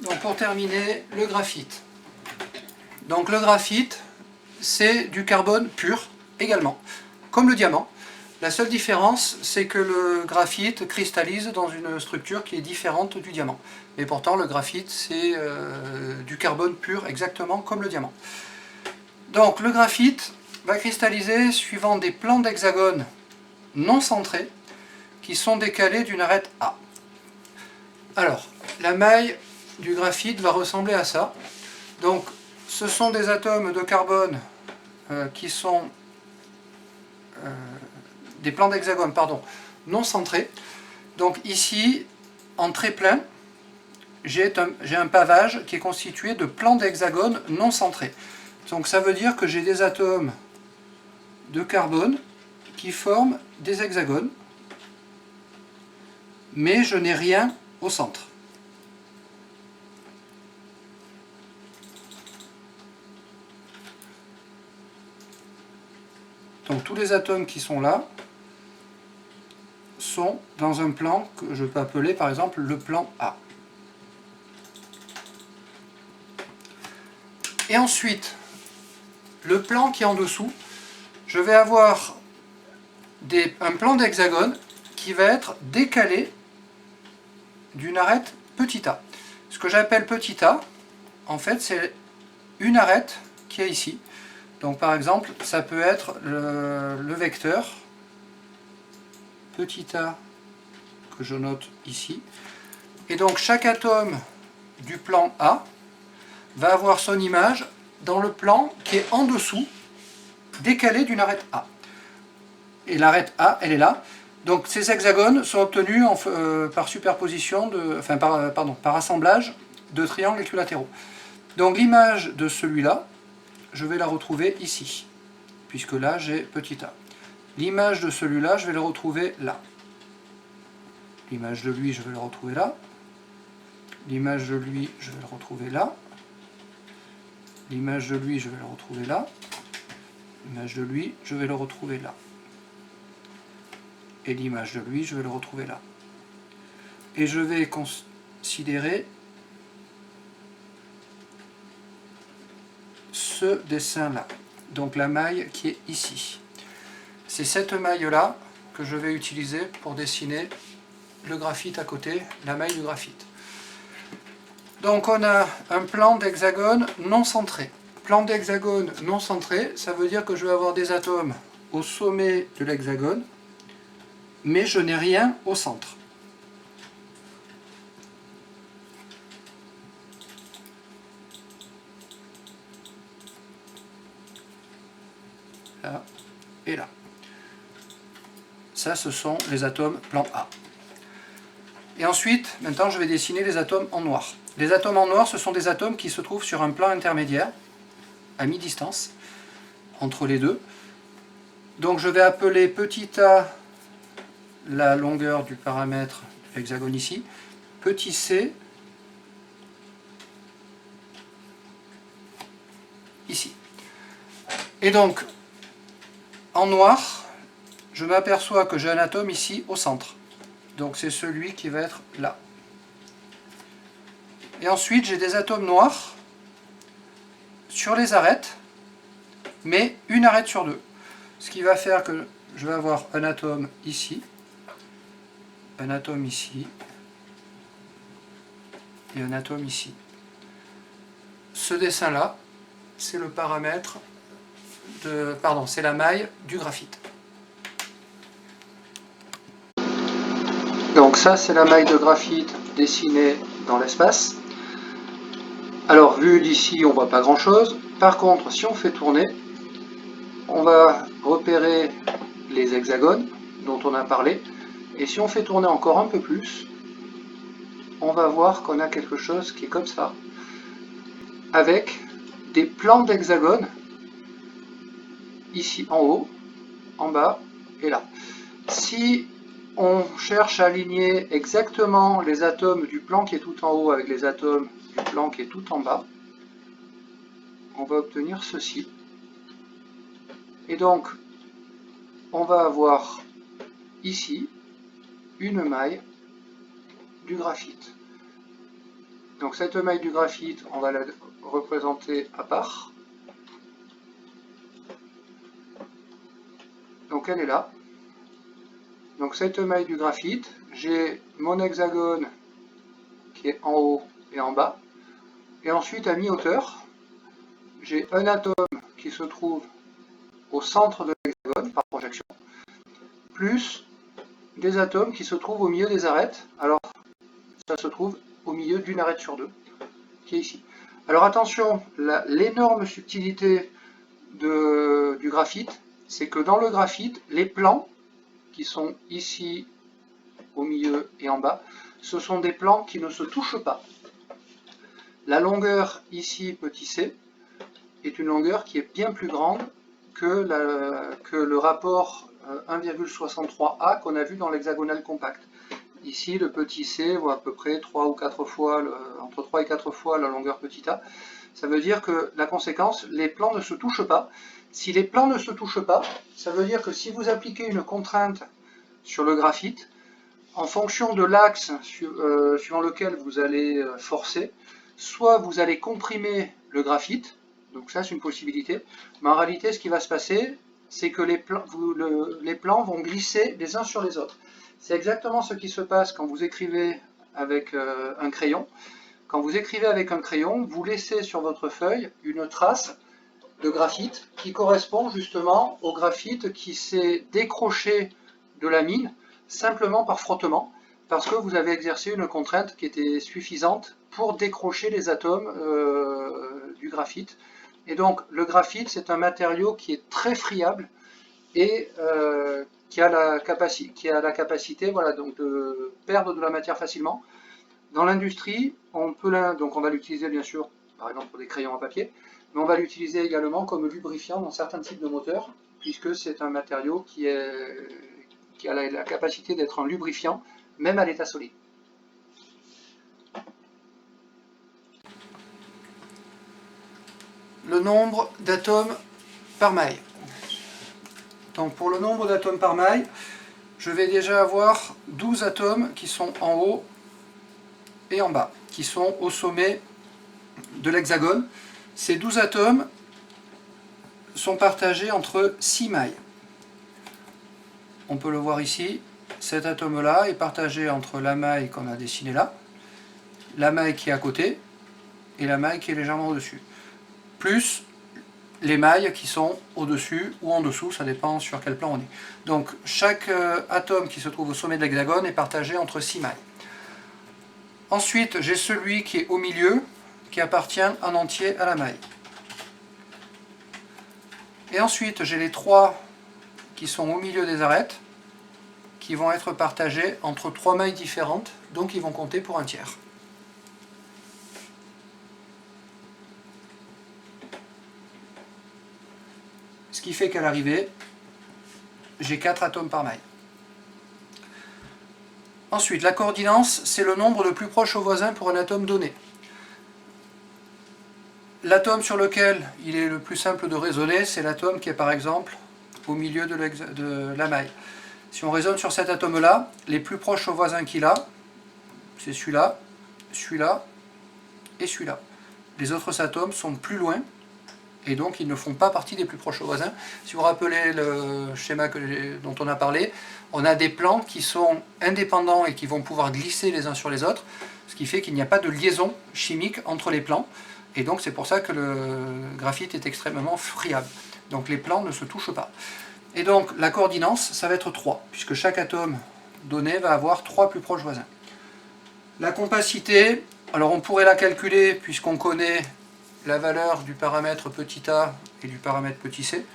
Donc pour terminer, le graphite. Donc le graphite, c'est du carbone pur également, comme le diamant. La seule différence, c'est que le graphite cristallise dans une structure qui est différente du diamant. Mais pourtant, le graphite, c'est du carbone pur, exactement comme le diamant. Donc le graphite va cristalliser suivant des plans d'hexagone non centrés qui sont décalés d'une arête A. Alors, la maille du graphite va ressembler à ça. Donc, ce sont des atomes de carbone qui sont des plans d'hexagone, pardon, non centrés. Donc ici, en trait plein, j'ai un pavage qui est constitué de plans d'hexagone non centrés. Donc ça veut dire que j'ai des atomes de carbone qui forment des hexagones, mais je n'ai rien au centre. Donc tous les atomes qui sont là sont dans un plan que je peux appeler par exemple le plan A. Et ensuite, le plan qui est en dessous, je vais avoir un plan d'hexagone qui va être décalé d'une arête petit a. Ce que j'appelle petit a, en fait, c'est une arête qui est ici. Donc par exemple, ça peut être le vecteur petit a que je note ici. Et donc chaque atome du plan A va avoir son image dans le plan qui est en dessous, décalé d'une arête A. Et l'arête A, elle est là. Donc ces hexagones sont obtenus par superposition, par assemblage de triangles équilatéraux. Donc l'image de celui-là, je vais la retrouver ici, puisque là j'ai petit a. L'image de celui-là, je vais le retrouver là. L'image de lui, je vais le retrouver là. L'image de lui, je vais le retrouver là. L'image de lui, je vais le retrouver là. L'image de lui, je vais le retrouver là. Et l'image de lui, je vais le retrouver là. Et je vais considérer ce dessin-là. Donc la maille qui est ici. C'est cette maille-là que je vais utiliser pour dessiner le graphite à côté, la maille du graphite. Donc on a un plan d'hexagone non centré. Plan d'hexagone non centré, ça veut dire que je vais avoir des atomes au sommet de l'hexagone, mais je n'ai rien au centre. Là et là. Ça, ce sont les atomes plan A. Et ensuite, maintenant, je vais dessiner les atomes en noir. Les atomes en noir, ce sont des atomes qui se trouvent sur un plan intermédiaire, à mi-distance, entre les deux. Donc je vais appeler petit a la longueur du paramètre de l'hexagone ici, petit c ici. Et donc, en noir, je m'aperçois que j'ai un atome ici au centre. Donc c'est celui qui va être là. Et ensuite, j'ai des atomes noirs sur les arêtes, mais une arête sur deux. Ce qui va faire que je vais avoir un atome ici, un atome ici, et un atome ici. Ce dessin-là, c'est le paramètre de... Pardon, c'est la maille du graphite. Donc ça, c'est la maille de graphite dessinée dans l'espace. Alors, vu d'ici, on ne voit pas grand-chose. Par contre, si on fait tourner, on va repérer les hexagones dont on a parlé. Et si on fait tourner encore un peu plus, on va voir qu'on a quelque chose qui est comme ça, avec des plans d'hexagones, ici en haut, en bas et là. Si on cherche à aligner exactement les atomes du plan qui est tout en haut avec les atomes du plan qui est tout en bas, on va obtenir ceci. Et donc, on va avoir ici une maille du graphite. Donc cette maille du graphite, on va la représenter à part. Donc elle est là. Donc cette maille du graphite, j'ai mon hexagone qui est en haut et en bas. Et ensuite à mi-hauteur, j'ai un atome qui se trouve au centre de l'hexagone par projection, plus des atomes qui se trouvent au milieu des arêtes. Alors ça se trouve au milieu d'une arête sur deux, qui est ici. Alors attention, l'énorme subtilité du graphite, c'est que dans le graphite, les plans qui sont ici, au milieu et en bas, ce sont des plans qui ne se touchent pas. La longueur ici, petit c, est une longueur qui est bien plus grande que le rapport 1,63A qu'on a vu dans l'hexagonal compact. Ici, le petit c vaut à peu près 3 ou 4 fois, entre 3 et 4 fois la longueur petit a. Ça veut dire que la conséquence, les plans ne se touchent pas. Si les plans ne se touchent pas, ça veut dire que si vous appliquez une contrainte sur le graphite, en fonction de l'axe suivant lequel vous allez forcer, soit vous allez comprimer le graphite, donc ça c'est une possibilité, mais en réalité ce qui va se passer, c'est que les plans vont glisser les uns sur les autres. C'est exactement ce qui se passe quand vous écrivez avec un crayon. Quand vous écrivez avec un crayon, vous laissez sur votre feuille une trace de graphite qui correspond justement au graphite qui s'est décroché de la mine simplement par frottement, parce que vous avez exercé une contrainte qui était suffisante pour décrocher les atomes du graphite. Et donc le graphite, c'est un matériau qui est très friable et qui a la capacité voilà, donc de perdre de la matière facilement. Dans l'industrie, on va l'utiliser bien sûr, par exemple pour des crayons à papier, mais on va l'utiliser également comme lubrifiant dans certains types de moteurs, puisque c'est un matériau qui a la capacité d'être un lubrifiant, même à l'état solide. Le nombre d'atomes par maille. Donc pour le nombre d'atomes par maille, je vais déjà avoir 12 atomes qui sont en haut et en bas, qui sont au sommet de l'hexagone. Ces 12 atomes sont partagés entre 6 mailles. On peut le voir ici, cet atome-là est partagé entre la maille qu'on a dessinée là, la maille qui est à côté, et la maille qui est légèrement au-dessus. Plus les mailles qui sont au-dessus ou en dessous, ça dépend sur quel plan on est. Donc chaque atome qui se trouve au sommet de l'hexagone est partagé entre 6 mailles. Ensuite, j'ai celui qui est au milieu, qui appartient en entier à la maille. Et ensuite, j'ai les 3 qui sont au milieu des arêtes, qui vont être partagés entre 3 mailles différentes, donc ils vont compter pour un tiers. Ce qui fait qu'à l'arrivée, j'ai 4 atomes par maille. Ensuite, la coordinance, c'est le nombre le plus proche au voisin pour un atome donné. L'atome sur lequel il est le plus simple de raisonner, c'est l'atome qui est par exemple au milieu de la maille. Si on raisonne sur cet atome-là, les plus proches au voisin qu'il a, c'est celui-là, celui-là et celui-là. Les autres atomes sont plus loin, et donc ils ne font pas partie des plus proches au voisin. Si vous vous rappelez le schéma dont on a parlé, on a des plans qui sont indépendants et qui vont pouvoir glisser les uns sur les autres, ce qui fait qu'il n'y a pas de liaison chimique entre les plans, et donc c'est pour ça que le graphite est extrêmement friable. Donc les plans ne se touchent pas. Et donc la coordinance, ça va être 3, puisque chaque atome donné va avoir 3 plus proches voisins. La compacité, alors on pourrait la calculer puisqu'on connaît la valeur du paramètre petit a et du paramètre petit c,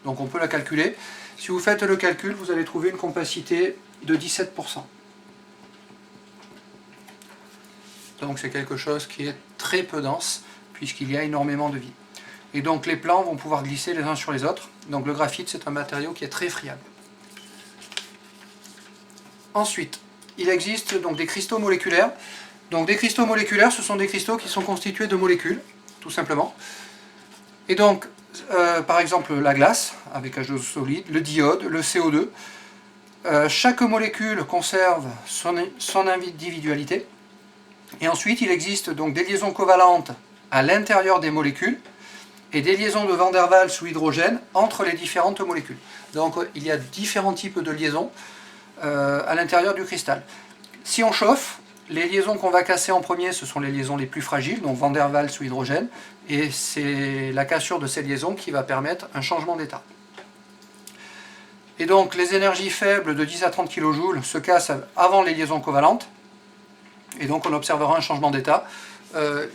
donc on peut la calculer. Si vous faites le calcul, vous allez trouver une compacité de 17%. Donc c'est quelque chose qui est très peu dense, puisqu'il y a énormément de vie. Et donc les plans vont pouvoir glisser les uns sur les autres. Donc le graphite, c'est un matériau qui est très friable. Ensuite, il existe donc des cristaux moléculaires. Donc des cristaux moléculaires, ce sont des cristaux qui sont constitués de molécules, tout simplement. Et donc, par exemple, la glace, avec H2O solide, le diode, le CO2. Chaque molécule conserve son individualité. Et ensuite, il existe donc des liaisons covalentes à l'intérieur des molécules et des liaisons de Van der Waals sous hydrogène entre les différentes molécules. Donc il y a différents types de liaisons à l'intérieur du cristal. Si on chauffe, les liaisons qu'on va casser en premier, ce sont les liaisons les plus fragiles, donc Van der Waals sous hydrogène, et c'est la cassure de ces liaisons qui va permettre un changement d'état. Et donc les énergies faibles de 10 à 30 kJ se cassent avant les liaisons covalentes, et donc on observera un changement d'état.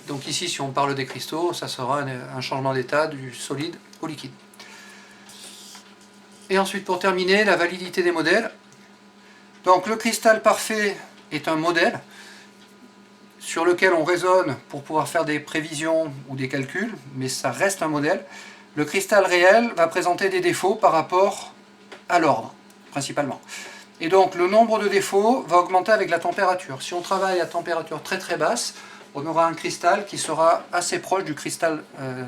Donc ici, si on parle des cristaux, ça sera un changement d'état du solide au liquide. Et ensuite, pour terminer, la validité des modèles. Donc le cristal parfait est un modèle sur lequel on raisonne pour pouvoir faire des prévisions ou des calculs, mais ça reste un modèle. Le cristal réel va présenter des défauts par rapport à l'ordre, principalement. Et donc le nombre de défauts va augmenter avec la température. Si on travaille à température très très basse, on aura un cristal qui sera assez proche du cristal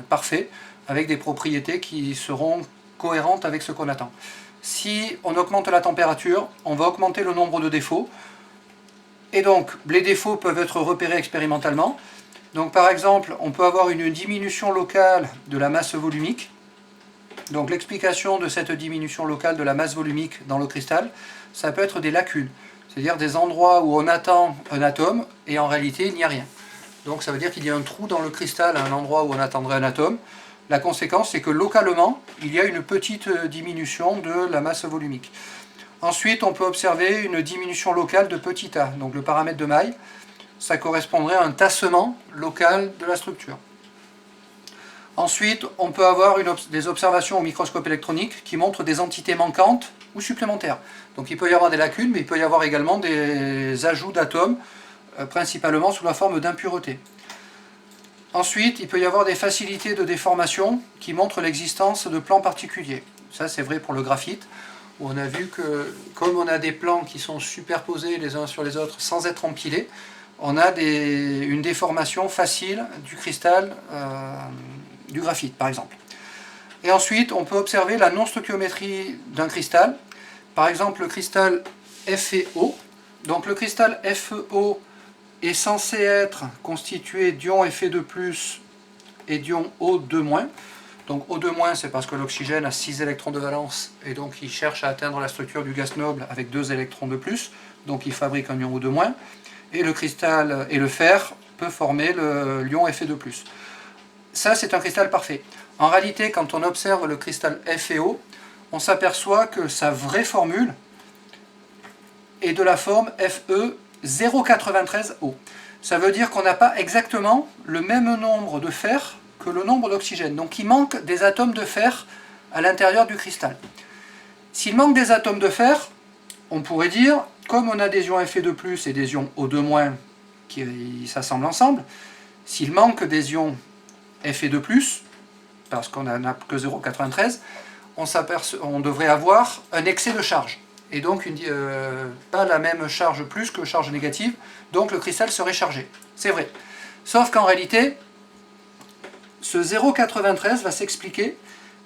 parfait, avec des propriétés qui seront cohérentes avec ce qu'on attend. Si on augmente la température, on va augmenter le nombre de défauts. Et donc les défauts peuvent être repérés expérimentalement. Donc par exemple, on peut avoir une diminution locale de la masse volumique. Donc l'explication de cette diminution locale de la masse volumique dans le cristal, ça peut être des lacunes, c'est-à-dire des endroits où on attend un atome et en réalité il n'y a rien. Donc ça veut dire qu'il y a un trou dans le cristal à un endroit où on attendrait un atome. La conséquence, c'est que localement, il y a une petite diminution de la masse volumique. Ensuite, on peut observer une diminution locale de petit a, donc le paramètre de Maille. Ça correspondrait à un tassement local de la structure. Ensuite, on peut avoir des observations au microscope électronique qui montrent des entités manquantes ou supplémentaires. Donc il peut y avoir des lacunes, mais il peut y avoir également des ajouts d'atomes, principalement sous la forme d'impuretés. Ensuite, il peut y avoir des facilités de déformation qui montrent l'existence de plans particuliers. Ça, c'est vrai pour le graphite, où on a vu que, comme on a des plans qui sont superposés les uns sur les autres sans être empilés, on a une déformation facile du cristal du graphite, par exemple. Et ensuite, on peut observer la non-stoichiométrie d'un cristal. Par exemple, le cristal FeO. Donc le cristal FeO est censé être constitué d'ions Fe2+, et d'ions O2-. Donc O2-, c'est parce que l'oxygène a 6 électrons de valence, et donc il cherche à atteindre la structure du gaz noble avec 2 électrons de plus, donc il fabrique un ion O2-. Et le cristal et le fer peut former l'ion Fe2+. Ça, c'est un cristal parfait. En réalité, quand on observe le cristal FeO, on s'aperçoit que sa vraie formule est de la forme Fe093O. Ça veut dire qu'on n'a pas exactement le même nombre de fer que le nombre d'oxygène. Donc il manque des atomes de fer à l'intérieur du cristal. S'il manque des atomes de fer, on pourrait dire, comme on a des ions Fe2+, et des ions O2- qui s'assemblent ensemble, s'il manque des ions Fe2+, parce qu'on n'en a que 0,93, on devrait avoir un excès de charge. Et donc pas la même charge plus que charge négative, donc le cristal serait chargé. C'est vrai. Sauf qu'en réalité, ce 0,93 va s'expliquer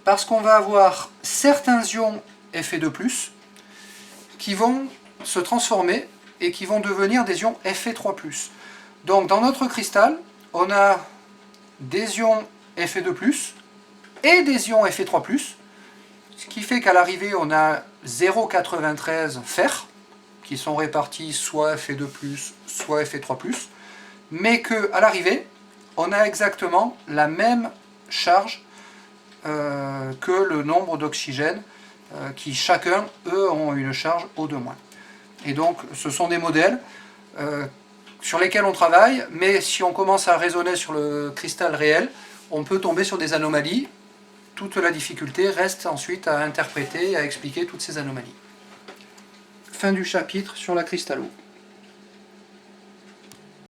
parce qu'on va avoir certains ions Fe2+, qui vont se transformer et qui vont devenir des ions Fe3+. Donc dans notre cristal, on a des ions Fe2+, et des ions Fe3+, ce qui fait qu'à l'arrivée, on a 0,93 fer, qui sont répartis soit Fe2+, soit Fe3+, mais qu'à l'arrivée, on a exactement la même charge que le nombre d'oxygène, qui chacun, eux, ont une charge O2-. Et donc, ce sont des modèles sur lesquels on travaille, mais si on commence à raisonner sur le cristal réel, on peut tomber sur des anomalies. Toute la difficulté reste ensuite à interpréter et à expliquer toutes ces anomalies. Fin du chapitre sur la cristallo.